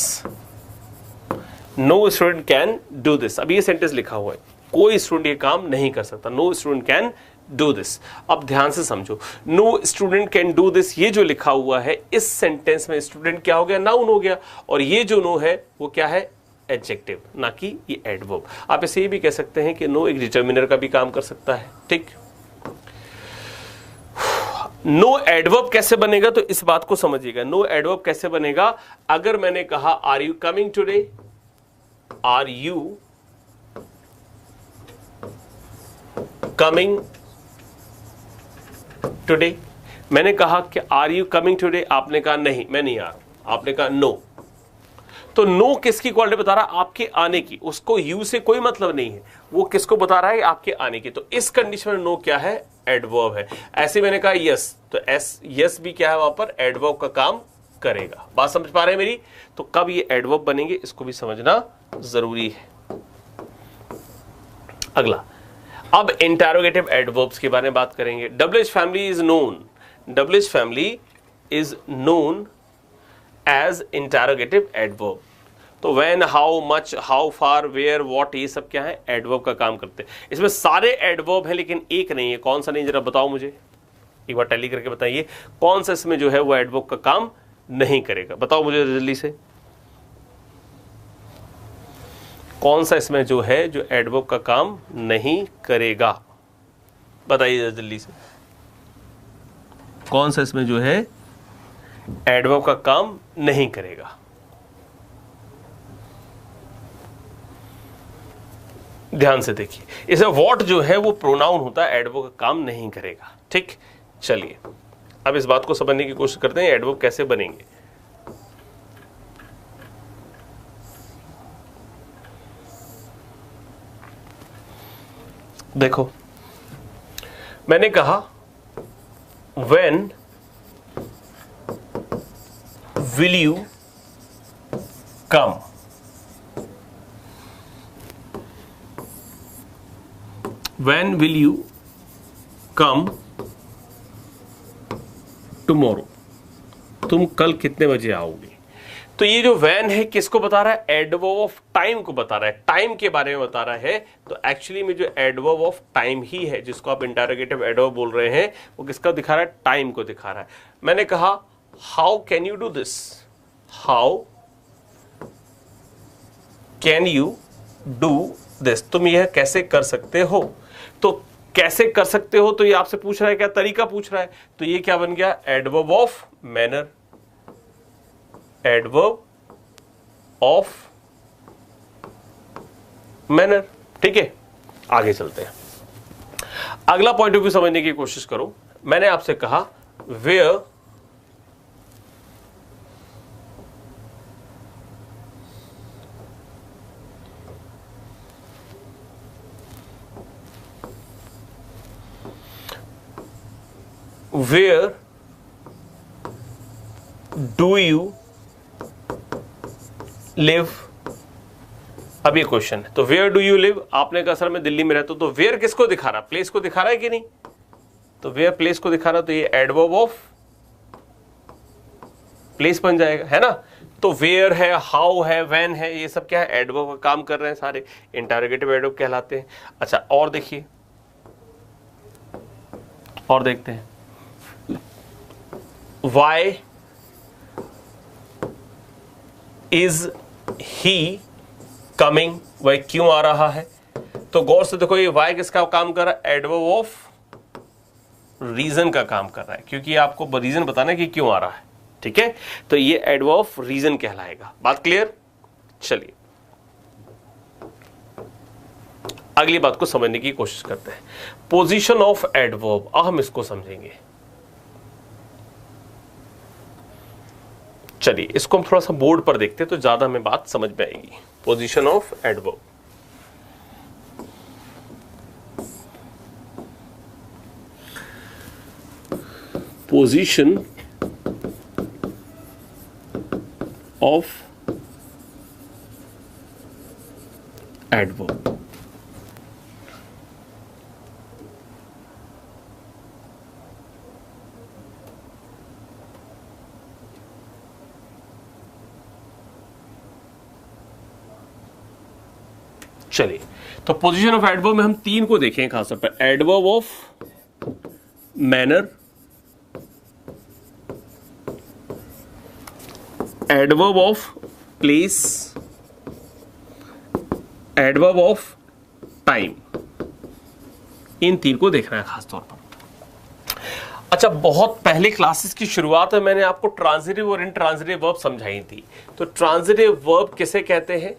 no student can do this। अब ये सेंटेंस लिखा हुआ है, कोई स्टूडेंट ये काम नहीं कर सकता, no student can do this। अब ध्यान से समझो, no student can do this, ये जो लिखा हुआ है इस सेंटेंस में स्टूडेंट क्या हो गया, नाउन हो गया, और ये जो नो है वो क्या है, एडजेक्टिव, ना कि ये एडवर्ब। आप इसे ये भी कह सकते हैं कि नो एक डिटर्मिनर का भी काम कर सकता है। ठीक, नो एडवर्ब कैसे बनेगा, तो इस बात को समझिएगा। नो एडवर्ब कैसे बनेगा, अगर मैंने कहा are you coming today, are you coming today, मैंने कहा कि आर यू कमिंग टुडे, आपने कहा नहीं मैं नहीं आ रहा, आपने कहा नो, तो नो किसकी क्वालिटी बता रहा है, आपके आने की, उसको यू से कोई मतलब नहीं है, वो किसको बता रहा है, आपके आने की। तो इस कंडीशन में नो क्या है, एडवर्ब है। ऐसे मैंने कहा यस, तो यस भी क्या है, वहां पर एडवर्ब का काम करेगा। बात समझ पा रहे हैं मेरी, तो कब ये एडवर्ब बनेंगे इसको भी समझना जरूरी है। अगला, अब इंटरोगेटिव एडवर्ब्स के बारे में बात करेंगे। W H family is known, W H family is known as interrogative adverb. तो when, how much, how far, where, what, ये सब क्या है, एडवर्ब का काम करते हैं। इसमें सारे एडवर्ब है लेकिन एक नहीं है, कौन सा नहीं, जरा बताओ मुझे, एक बार टैली करके बताइए कौन सा इसमें जो है वो एडवर्ब का काम नहीं करेगा। बताओ मुझे जल्दी से, कौन सा इसमें जो है जो एडवर्ब का काम नहीं करेगा, बताइए जल्दी से, कौन सा इसमें जो है एडवर्ब का काम नहीं करेगा। ध्यान से देखिए, इसमें व्हाट जो है वो प्रोनाउन होता है, एडवर्ब का काम नहीं करेगा। ठीक, चलिए अब इस बात को समझने की कोशिश करते हैं एडवर्ब कैसे बनेंगे। देखो मैंने कहा when will you come, when will you come tomorrow, तुम कल कितने बजे आओगे। तो ये जो वैन है किसको बता रहा है, एडवर्ब ऑफ टाइम को बता रहा है, टाइम के बारे में बता रहा है। तो एक्चुअली में जो एडवर्ब ऑफ टाइम ही है जिसको आप इंटरोगेटिव एडवर्ब बोल रहे हैं, वो किसका दिखा रहा है, टाइम को दिखा रहा है। मैंने कहा how can you do this, how can you do this, तुम यह कैसे कर सकते हो। तो कैसे कर सकते हो, तो ये आपसे पूछ रहा है, क्या तरीका पूछ रहा है। तो ये क्या बन गया, adverb of manner, adverb of manner. ठीक है, आगे चलते हैं। अगला पॉइंट ऑफ व्यू समझने की कोशिश करो। मैंने आपसे कहा where where do you live। अब ये क्वेश्चन है, तो where do you live, आपने कहा सर मैं दिल्ली में रहता हूं, तो where किसको दिखा रहा, प्लेस को दिखा रहा है कि नहीं। तो where प्लेस को दिखा रहा, तो ये एडवर्ब ऑफ प्लेस बन जाएगा, है ना। तो where है, how है, when है, ये सब क्या है, एडवर्ब का काम कर रहे हैं, सारे इंटरोगेटिव एडवर्ब कहलाते हैं। अच्छा और देखिए, और देखते हैं, Why is he coming, वह क्यों आ रहा है। तो गौर से देखो, ये why किसका काम कर रहा है, एडवर्ब ऑफ रीजन का काम कर रहा है, क्योंकि आपको रीजन बताना है कि क्यों आ रहा है। ठीक है, तो ये एडवर्ब ऑफ रीजन कहलाएगा। बात क्लियर। चलिए अगली बात को समझने की कोशिश करते हैं, पोजीशन ऑफ एडवर्ब। हम इसको समझेंगे। चलिए इसको हम थोड़ा सा बोर्ड पर देखते हैं तो ज्यादा हमें बात समझ में आएगी। Position of adverb, position of adverb. चलिए तो पोजीशन ऑफ एडवर्ब में हम तीन को देखें खासतौर पर, adverb of manner, adverb of place, adverb of time. इन तीन को देखना है खासतौर पर। अच्छा, बहुत पहले क्लासेस की शुरुआत में मैंने आपको ट्रांजिटिव और इनट्रांजिटिव वर्ब समझाई थी। तो ट्रांजिटिव वर्ब किसे कहते हैं,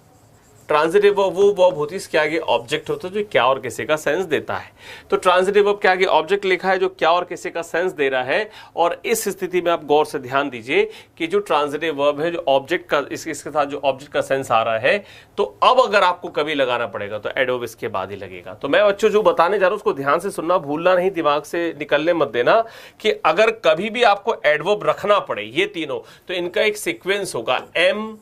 ट्रांजिटिव वर्ब वो वर्ब होती है इसके आगे ऑब्जेक्ट होता है जो क्या और किसे का सेंस देता है। तो ट्रांजिटिव वर्ब के आगे ऑब्जेक्ट लिखा है जो क्या और किसे का सेंस दे रहा है। और इस स्थिति में आप गौर से ध्यान दीजिए कि जो ट्रांजिटिव वर्ब है, जो ऑब्जेक्ट का इसके साथ जो ऑब्जेक्ट का सेंस आ रहा है, तो अब अगर आपको कभी लगाना पड़ेगा तो एडवर्ब इसके बाद ही लगेगा। तो मैं बच्चों जो बताने जा रहा हूं उसको ध्यान से सुनना, भूलना नहीं, दिमाग से निकलने मत देना कि अगर कभी भी आपको एडवर्ब रखना पड़े ये तीनों, तो इनका एक सीक्वेंस होगा, एम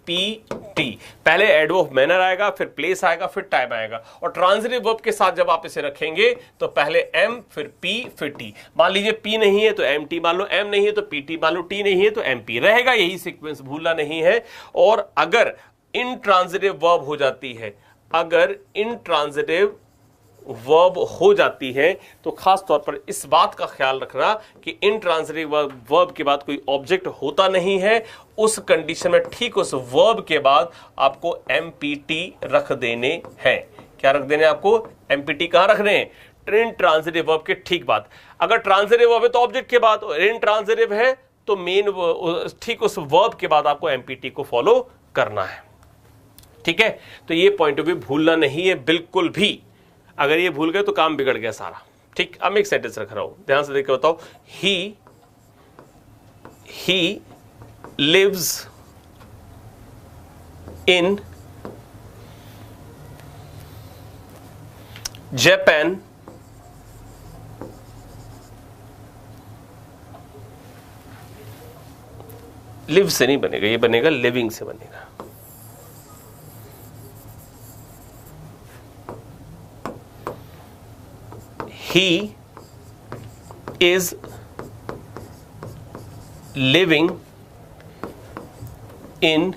पी टी। पहले एडवर्ब मैनर आएगा, फिर प्लेस आएगा, फिर टाइम आएगा। और ट्रांजिटिव वर्ब के साथ जब आप इसे रखेंगे तो पहले एम, फिर पी, फिर टी। मान लीजिए पी नहीं है तो एम टी मान लो, एम नहीं है तो पी टी मान लो, टी नहीं है तो एम पी रहेगा, यही सीक्वेंस भूलना नहीं है। और अगर इनट्रांजिटिव वर्ब हो जाती है, अगर इनट्रांजिटिव वर्ब हो जाती है तो खास तौर पर इस बात का ख्याल रखना कि इनट्रांजिटिव वर्ब के बाद कोई ऑब्जेक्ट होता नहीं है। उस कंडीशन में ठीक उस वर्ब के बाद आपको एमपीटी रख देने हैं। क्या रख देने आपको, एमपीटी कहां रखने हैं, इनट्रांजिटिव वर्ब के ठीक बाद। अगर ट्रांजिटिव वर्ब है तो ऑब्जेक्ट के बाद, और इनट्रांजिटिव है तो मेन ठीक उस वर्ब के बाद आपको एमपीटी को फॉलो करना है। ठीक है, तो ये पॉइंट ऑफ व्यू भूलना नहीं है बिल्कुल भी। अगर ये भूल गए तो काम बिगड़ गया सारा। ठीक, अब मैं एक सेंटेंस रख रहा हूं, ध्यान से देख के बताओ। He lives in Japan live से नहीं बनेगा, ये बनेगा लिविंग से बनेगा। He is living in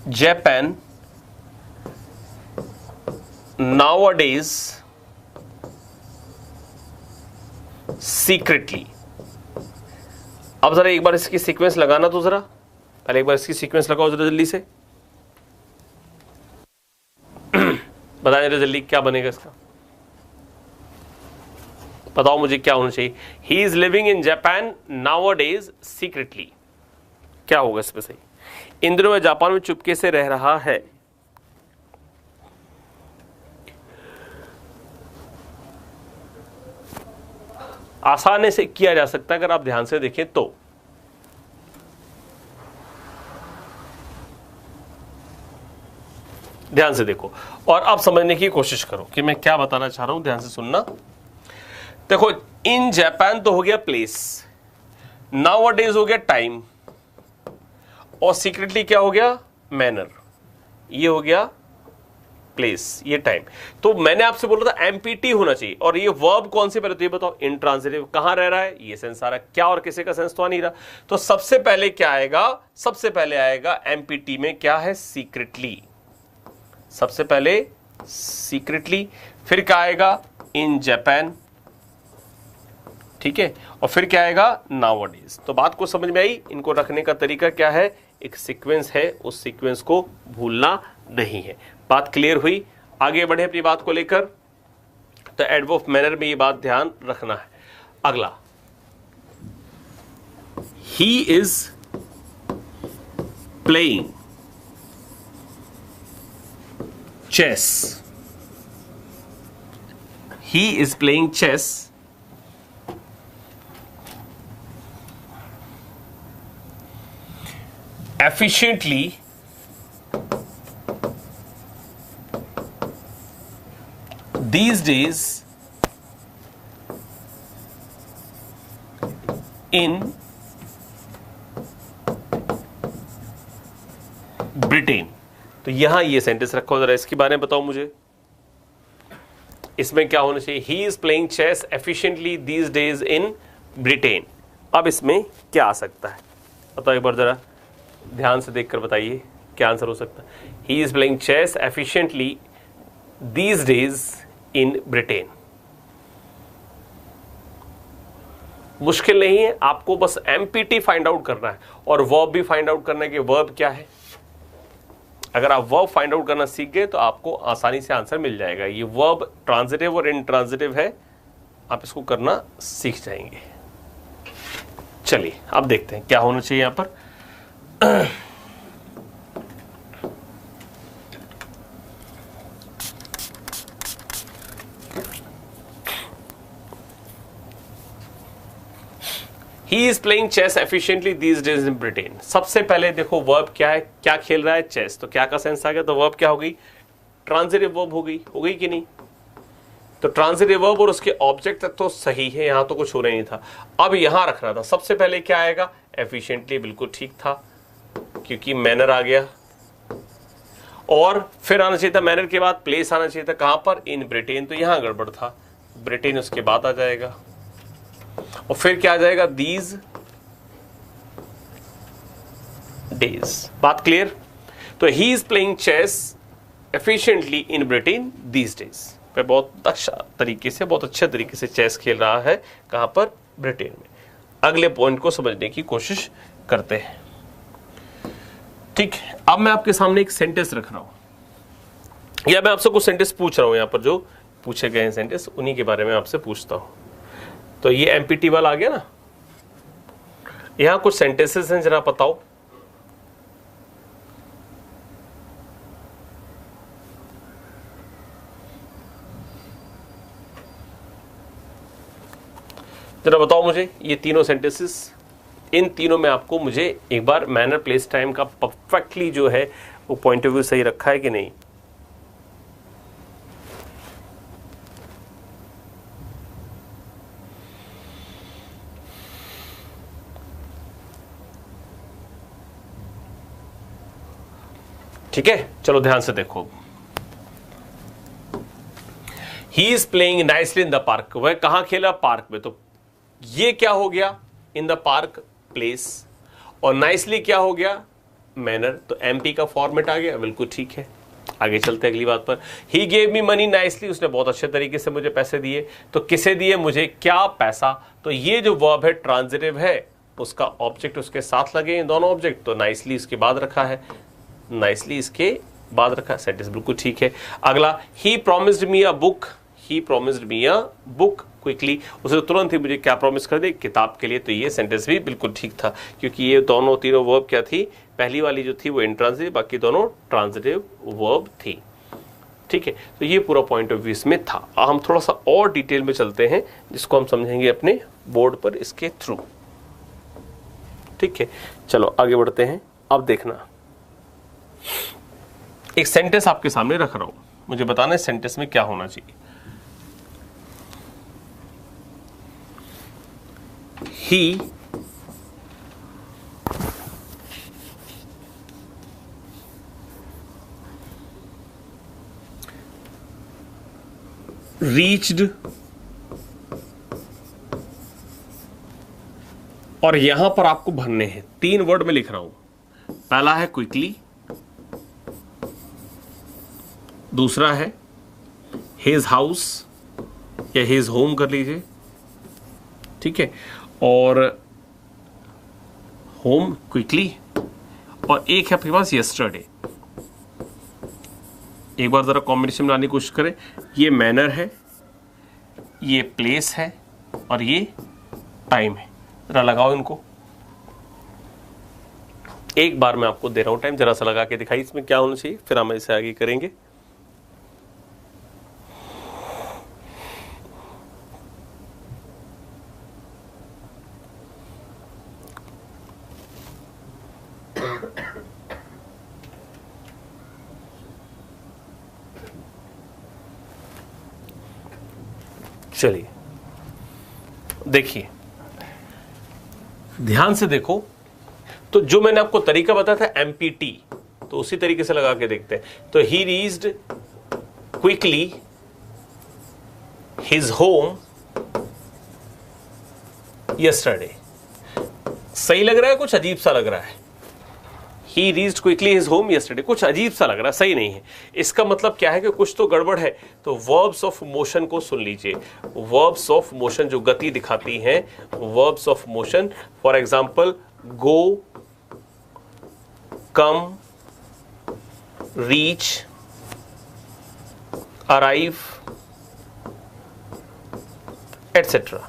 Japan nowadays secretly। अब जरा एक बार इसकी सीक्वेंस लगाना, तो जरा पहले एक बार इसकी सीक्वेंस लगाओ जरा जल्दी से, बताएं जरा जल्दी क्या बनेगा इसका, बताओ मुझे क्या होना चाहिए। He is living in Japan nowadays secretly, क्या होगा इसमें सही। इन दिनों में जापान में चुपके से रह रहा है। आसानी से किया जा सकता है अगर आप ध्यान से देखें तो। ध्यान से देखो और अब समझने की कोशिश करो कि मैं क्या बताना चाह रहा हूं, ध्यान से सुनना। देखो, इन जापान तो हो गया प्लेस, नाउअडेज हो गया टाइम, और सीक्रेटली क्या हो गया, मैनर। ये हो गया प्लेस, ये टाइम। तो मैंने आपसे बोला था एमपीटी होना चाहिए, और ये वर्ब कौन से पहले तो ये बताओ, इंट्रांजिटिव। कहां रह रहा है, ये सेंस आ रहा है, क्या और किसी का सेंस तो आ नहीं रहा। तो सबसे पहले क्या आएगा, सबसे पहले आएगा एमपीटी में क्या है, सीक्रेटली। सबसे पहले सीक्रेटली, फिर क्या आएगा, इन जापान, ठीक है, और फिर क्या आएगा, नाउअडेज। तो बात को समझ में आई। इनको रखने का तरीका क्या है, एक सीक्वेंस है, उस सीक्वेंस को भूलना नहीं है। बात क्लियर हुई। आगे बढ़े अपनी बात को लेकर। तो एडवर्ब ऑफ मैनर में ये बात ध्यान रखना है। अगला, he is playing chess. He is playing chess efficiently these days in Britain. तो यहां ये सेंटेंस रखो, जरा इसके बारे में बताओ मुझे। इसमें क्या होना चाहिए, he is playing chess efficiently these days in Britain. अब इसमें क्या आ सकता है, बताओ एक बार जरा ध्यान से देखकर बताइए क्या आंसर हो सकता है। He is playing chess efficiently these days in Britain. मुश्किल नहीं है, आपको बस एमपीटी फाइंड आउट करना है और वर्ब भी फाइंड आउट करना है कि वर्ब क्या है। अगर आप वर्ब फाइंड आउट करना सीख गए तो आपको आसानी से आंसर मिल जाएगा। ये वर्ब ट्रांजिटिव और इंट्रांजिटिव है, आप इसको करना सीख जाएंगे। चलिए अब देखते हैं क्या होना चाहिए यहां पर। He is playing chess efficiently these days in Britain। सबसे पहले देखो वर्ब क्या है, क्या खेल रहा है, चेस। तो क्या का सेंस आ गया, तो वर्ब क्या हो गई, ट्रांजिटिव वर्ब हो गई कि नहीं। तो ट्रांजिटिव वर्ब और उसके ऑब्जेक्ट तक तो सही है, यहां तो कुछ हो नहीं था। अब यहां रखना था, सबसे पहले क्या आएगा, एफिशिएंटली, बिल्कुल ठीक था क्योंकि मैनर आ गया, और फिर आना चाहिए था मैनर के बाद प्लेस आना चाहिए था, कहां पर, इन ब्रिटेन। तो यहां गड़बड़ था, ब्रिटेन उसके बाद आ जाएगा, और फिर क्या आ जाएगा, दीज डेज। बात क्लियर। तो he is playing chess efficiently in Britain these days. वह बहुत अच्छा तरीके से, बहुत अच्छे तरीके से चेस खेल रहा है, कहां पर, ब्रिटेन में। अगले पॉइंट को समझने की कोशिश करते हैं। ठीक है, अब मैं आपके सामने एक सेंटेंस रख रहा हूं, या मैं आपसे कुछ सेंटेंस पूछ रहा हूं, यहां पर जो पूछे गए हैं सेंटेंस, उन्हीं के बारे में आपसे पूछता हूं। तो ये एमपीटी वाला आ गया ना, यहां कुछ सेंटेंसेस हैं, जरा बताओ। जरा बताओ मुझे ये तीनों सेंटेंसेस, इन तीनों में आपको मुझे एक बार मैनर प्लेस टाइम का परफेक्टली जो है वो पॉइंट ऑफ व्यू सही रखा है कि नहीं। ठीक है, चलो ध्यान से देखो। ही is playing nicely in the park, वह कहां खेला? पार्क में। तो ये क्या हो गया? इन द पार्क, प्लेस, और नाइसली क्या हो गया? मैनर। तो एमपी का फॉर्मेट आ गया, बिल्कुल ठीक है। आगे चलते हैं अगली बात पर। He gave me money nicely, उसने बहुत अच्छे तरीके से मुझे पैसे दिए। तो किसे दिए? मुझे। क्या? पैसा। तो ये जो वर्ब है ट्रांजिटिव है, उसका ऑब्जेक्ट उसके साथ लगे, इन दोनों ऑब्जेक्ट। तो नाइसली इसके बाद रखा है, नाइसली इसके बाद रखा, सेंटेंस बिल्कुल ठीक है। अगला, he promised me a book, he promised me a book quickly, उसने तुरंत ही मुझे क्या प्रॉमिस कर दी? किताब के लिए। तो ये सेंटेंस भी बिल्कुल ठीक था, क्योंकि ये दोनों तीनों वर्ब क्या थी? पहली वाली जो थी वो इंट्रांजिटिव, बाकी दोनों ट्रांजिटिव वर्ब थी। ठीक है, तो ये पूरा पॉइंट ऑफ व्यू इसमें था। हम थोड़ा सा और डिटेल में चलते हैं, जिसको हम समझेंगे अपने बोर्ड पर इसके थ्रू। ठीक है, चलो आगे बढ़ते हैं। अब देखना, एक सेंटेंस आपके सामने रख रहा हूं, मुझे बताना है सेंटेंस में क्या होना चाहिए। ही रीच्ड, और यहां पर आपको भरने हैं, 3 वर्ड में लिख रहा हूं। पहला है क्विकली, दूसरा है हिज हाउस या हिज होम कर लीजिए, ठीक है, और होम क्विकली, और एक है आपके पास यस्टरडे। एक बार जरा कॉम्बिनेशन बनाने की कोशिश करें। ये मैनर है, ये प्लेस है, और ये टाइम है। जरा लगाओ इनको, एक बार मैं आपको दे रहा हूं टाइम, जरा सा लगा के दिखाई इसमें क्या होना चाहिए, फिर हम इसे आगे करेंगे। चलिए देखिए, ध्यान से देखो। तो जो मैंने आपको तरीका बताया था एमपीटी, तो उसी तरीके से लगा के देखते हैं। तो ही reached quickly his home yesterday. सही लग रहा है? कुछ अजीब सा लग रहा है। He reached quickly his home yesterday, कुछ अजीब सा लग रहा है, सही नहीं है। इसका मतलब क्या है कि कुछ तो गड़बड़ है। तो verbs of motion को सुन लीजिए। verbs of motion जो गति दिखाती हैं, verbs of motion, for example go, come, reach, arrive, etc.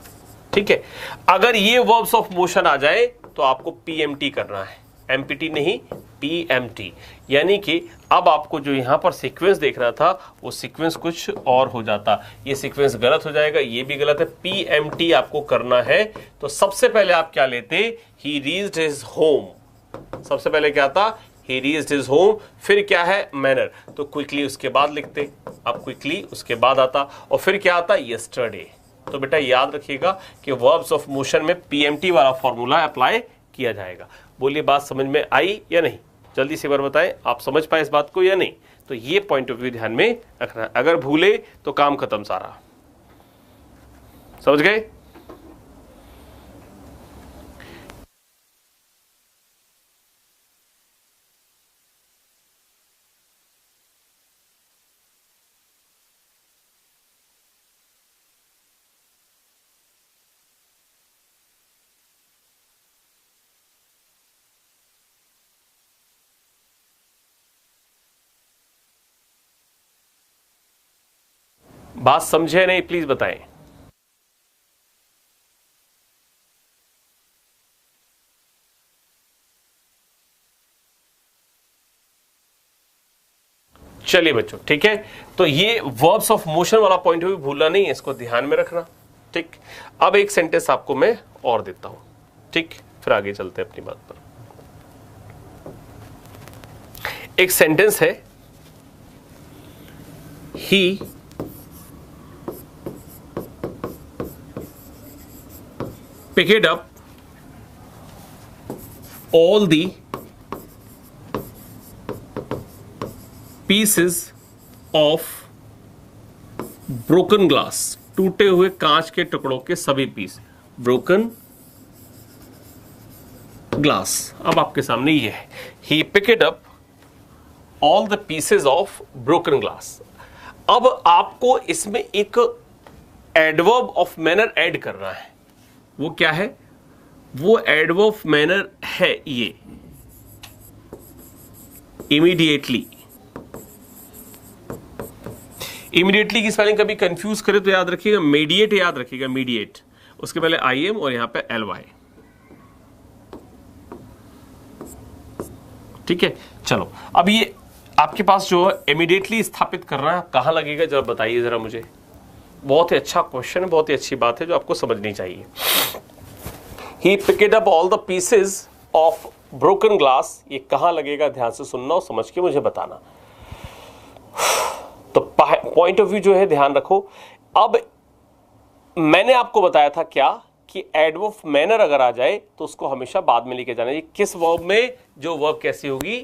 ठीक है, अगर ये verbs of motion आ जाए तो आपको PMT करना है, एमपीटी नहीं, पीएमटी। यानी कि अब आपको जो यहां पर सीक्वेंस देख रहा था वो सीक्वेंस कुछ और हो जाता, ये सीक्वेंस गलत हो जाएगा, ये भी गलत है। पीएमटी आपको करना है। तो सबसे पहले आप क्या लेते? ही रीच्ड हिज होम। सबसे पहले क्या था? ही रीच्ड हिज होम। फिर क्या है? मैनर। तो क्विकली उसके बाद लिखते, अब क्विकली उसके बाद आता, और फिर क्या आता? यस्टरडे। तो बेटा याद रखिएगा कि वर्ब्स ऑफ मोशन में पीएमटी वाला फॉर्मूला अप्लाई किया जाएगा। बोलिए, बात समझ में आई या नहीं? जल्दी से एक बार बताएं, आप समझ पाए इस बात को या नहीं? तो ये पॉइंट ऑफ व्यू ध्यान में रखना, अगर भूले तो काम खत्म सारा। समझ गए? बात समझे नहीं? प्लीज बताएं। चलिए बच्चों, ठीक है, तो ये वर्ब्स ऑफ मोशन वाला पॉइंट भी भूलना नहीं है, इसको ध्यान में रखना। ठीक, अब एक सेंटेंस आपको मैं और देता हूं, ठीक, फिर आगे चलते हैं अपनी बात पर। एक सेंटेंस है, ही picked up all the pieces of broken glass, टूटे हुए कांच के टुकड़ों के सभी पीस, ब्रोकन ग्लास। अब आपके सामने ये है, he picked up all the pieces of broken glass. अब आपको इसमें एक एडवर्ब ऑफ मैनर ऐड करना है। वो क्या है? वो एडवर्ब ऑफ मैनर है ये इमीडिएटली। इमीडिएटली की स्पेलिंग कभी कंफ्यूज करे तो याद रखिएगा मीडिएट, याद रखिएगा मीडिएट, उसके पहले आई एम और यहां पे एल वाई। ठीक है, चलो अब ये आपके पास जो इमीडिएटली स्थापित करना है कहां लगेगा, जरा बताइए जरा मुझे। बहुत ही अच्छा क्वेश्चन है, बहुत ही अच्छी बात है जो आपको समझनी चाहिए। He picked up all the pieces of broken glass, ये कहां लगेगा, ध्यान से सुनना और समझ के मुझे बताना। तो पॉइंट ऑफ व्यू जो है ध्यान रखो। अब मैंने आपको बताया था क्या कि एडवर्ब ऑफ मैनर अगर आ जाए तो उसको हमेशा बाद में लेके जाना है। किस वर्ब में? जो वर्ब कैसी होगी?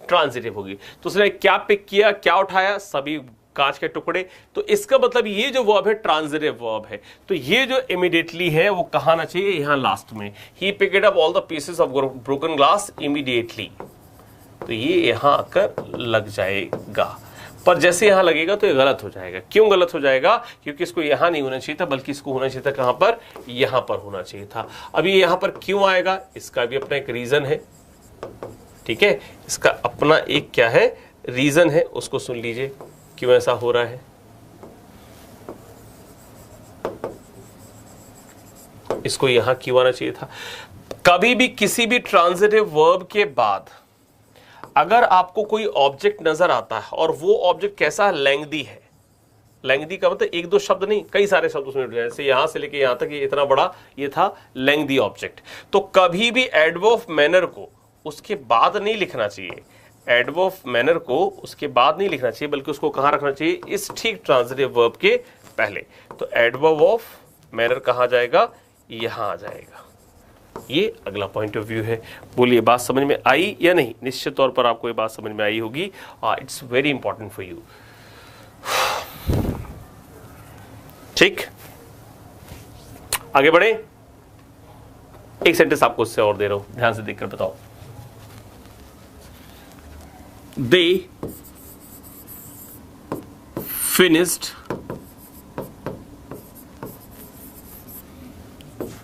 ट्रांजिटिव होगी। तो उसने क्या पिक किया, क्या उठाया? सभी कांच के टुकड़े। तो इसका मतलब ये जो वर्ब है ट्रांजिटिव वर्ब है। तो ये जो इमीडिएटली है वो कहां आना चाहिए? यहां लास्ट में। He picked up all the pieces of broken glass immediately, तो ये यहां आकर लग जाएगा। पर जैसे यहां लगेगा तो ये गलत हो जाएगा। क्यों गलत हो जाएगा? क्योंकि इसको यहां नहीं होना चाहिए था, बल्कि इसको होना चाहिए था कहां पर? यहां पर होना चाहिए था। अभी यहां पर क्यों आएगा? इसका भी अपना एक रीजन है। ठीक है, इसका अपना एक क्या है? रीजन है, उसको सुन लीजिए क्यों ऐसा हो रहा है। इसको यहां क्यों आना चाहिए था? कभी भी किसी भी ट्रांजिटिव वर्ब के बाद अगर आपको कोई ऑब्जेक्ट नजर आता है और वो ऑब्जेक्ट कैसा? लेंग्दी है। लेंग्दी का मतलब एक दो शब्द नहीं, कई सारे शब्द उसमें, जैसे यहां से लेके यहां तक ये इतना बड़ा ये था लेंग्दी ऑब्जेक्ट। तो कभी भी एडवर्ब ऑफ मैनर को उसके बाद नहीं लिखना चाहिए। एडवर्ब ऑफ मैनर को उसके बाद नहीं लिखना चाहिए, बल्कि उसको कहां रखना चाहिए? इस ठीक ट्रांजिटिव वर्ब के पहले। तो एडवर्ब ऑफ मैनर कहां जाएगा? यहां आ जाएगा। ये अगला पॉइंट ऑफ व्यू है। बोलिए बात समझ में आई या नहीं? निश्चित तौर पर आपको ये बात समझ में आई होगी। It's very important for you. ठीक, आगे बढ़े। एक सेंटेंस आपको उससे और दे रहा हूं, ध्यान से देखकर बताओ। They finished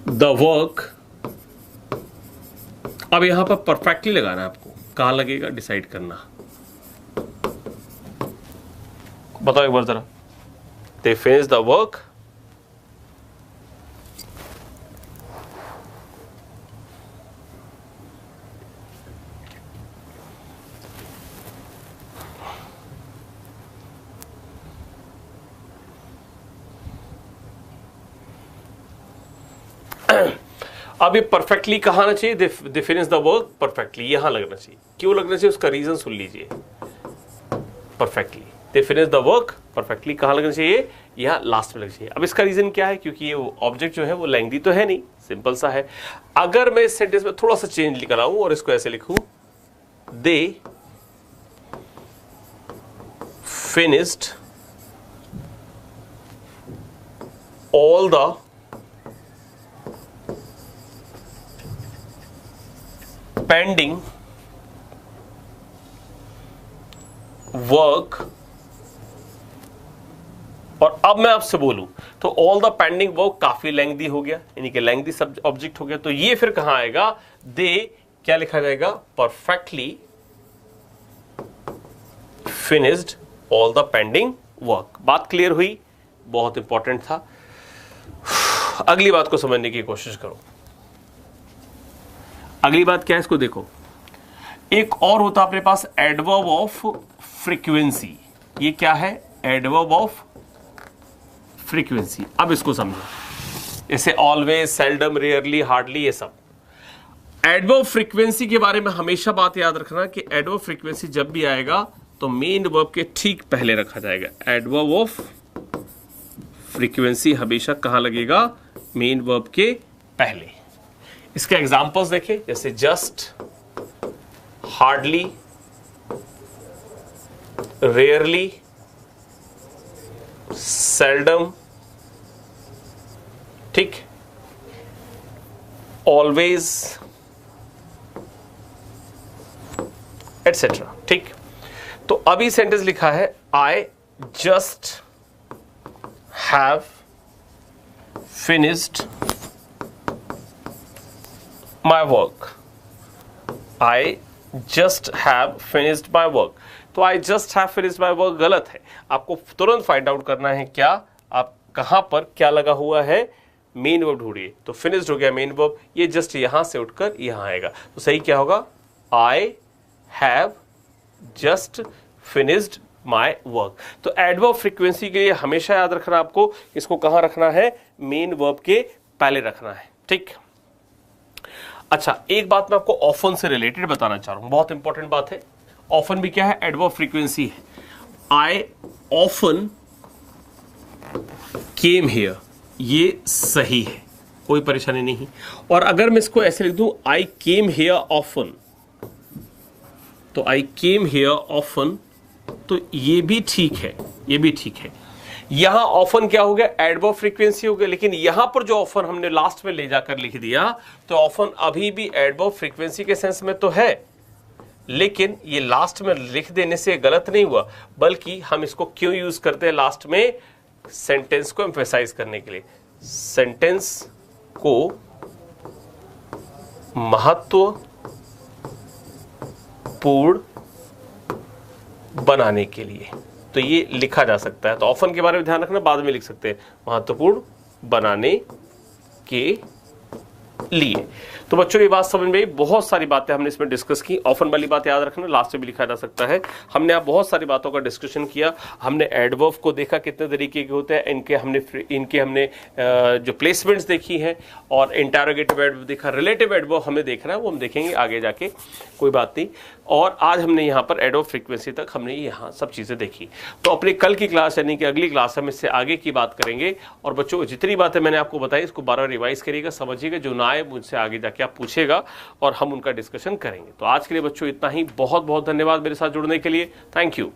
the work. अब यहां पर परफेक्टली लगाना है आपको, कहां लगेगा डिसाइड करना। बताओ एक बार जरा। They finish the work. अब ये परफेक्टली कहां आना चाहिए? They finish the work perfectly, यहां लगना चाहिए। क्यों लगना चाहिए? उसका रीजन सुन लीजिए। Perfectly, they finish the work perfectly कहां लगना चाहिए? यहां लास्ट में लगना चाहिए। अब इसका रीजन क्या है? क्योंकि ये ऑब्जेक्ट जो है वो लेंग्दी तो है नहीं, सिंपल सा है। अगर मैं इस सेंटेंस में थोड़ा सा चेंज लिख रहा हूं और इसको ऐसे लिखूं, they finished all the pending work. और अब मैं आपसे बोलूं तो ऑल द पेंडिंग वर्क काफी लेंग्दी हो गया, यानी कि लेंग्दी सब ऑब्जेक्ट हो गया। तो ये फिर कहां आएगा? दे क्या लिखा जाएगा? Perfectly finished all the pending work. बात क्लियर हुई? बहुत इंपॉर्टेंट था। अगली बात को समझने की कोशिश करो। अगली बात क्या है? इसको देखो। एक और होता अपने पास एडवर्ब ऑफ फ्रीक्वेंसी। ये क्या है? Adverb of frequency. अब इसको समझो, जैसे ऑलवेज, सेल्डम, रेयरली, हार्डली, ये सब। एडवर्ब फ्रीक्वेंसी के बारे में हमेशा बात याद रखना कि एडवर्ब फ्रीक्वेंसी जब भी आएगा तो मेन वर्ब के ठीक पहले रखा जाएगा। एडवर्ब ऑफ फ्रीक्वेंसी हमेशा कहां लगेगा? मेन वर्ब के पहले। इसके एग्जांपल्स देखें, जैसे जस्ट, हार्डली, रेयरली, सेल्डम, ठीक, ऑलवेज, एटसेट्रा, ठीक। तो अभी सेंटेंस लिखा है I just have finished my work, I just have finished my work. तो I just have finished my work गलत है, आपको तुरंत फाइंड आउट करना है क्या, आप कहां पर क्या लगा हुआ है, मेन वर्ब ढूंढिए। तो फिनिश्ड हो गया मेन वर्ब, ये जस्ट यहां से उठकर यहां आएगा, तो सही क्या होगा, I have just finished my work. तो एडवर्ब फ्रीक्वेंसी के लिए हमेशा याद रखना आपको, इसको कहां रखना है, मेन वर्ब के पहले रखना है, ठीक। अच्छा, एक बात मैं आपको ऑफन से रिलेटेड बताना चाह रहा हूं, बहुत इंपॉर्टेंट बात है। ऑफन भी क्या है, एडवर्ब फ्रीक्वेंसी है। आई ऑफन केम हियर, ये सही है, कोई परेशानी नहीं। और अगर मैं इसको ऐसे लिख दूं, आई केम हियर ऑफन, तो आई केम हियर ऑफन, तो ये भी ठीक है, ये भी ठीक है। यहां ऑफन क्या हो गया, एडवर्ब फ्रीक्वेंसी हो गया, लेकिन यहां पर जो ऑफन हमने लास्ट में ले जाकर लिख दिया, तो ऑफन अभी भी एडवर्ब फ्रीक्वेंसी के सेंस में तो है, लेकिन ये लास्ट में लिख देने से गलत नहीं हुआ, बल्कि हम इसको क्यों यूज करते हैं लास्ट में, सेंटेंस को एम्फेसाइज करने के लिए, सेंटेंस को महत्वपूर्ण बनाने के लिए, तो ये लिखा जा सकता है। तो ऑफन के बारे में ध्यान रखना, बाद में लिख सकते हैं, महत्वपूर्ण बनाने के लिए। तो बच्चों ये बात समझ में आई, बहुत सारी बातें हमने इसमें डिस्कस की। ऑफन वाली बात याद रखना, लास्ट में भी लिखा जा सकता है। हमने आप बहुत सारी बातों का डिस्कशन किया, हमने एडवर्ब को देखा कितने तरीके के होते हैं, इनके हमने जो प्लेसमेंट्स देखी हैं, और इंटरोगेटिव एडवर्ब देखा, रिलेटिव एडवर्ब हमें देखना है, वो हम देखेंगे आगे जाके, कोई बात नहीं। और आज हमने यहाँ पर एडवर्ब फ्रीक्वेंसी तक हमने यहाँ सब चीज़ें देखी। तो अपनी कल की क्लास यानी कि अगली क्लास हम इससे आगे की बात करेंगे। और बच्चों जितनी बातें मैंने आपको बताई इसको बार-बार रिवाइज करिएगा, समझिएगा, जो ना आए मुझसे आगे जाके आप पूछेगा और हम उनका डिस्कशन करेंगे। तो आज के लिए बच्चों इतना ही, बहुत बहुत धन्यवाद मेरे साथ जुड़ने के लिए, थैंक यू।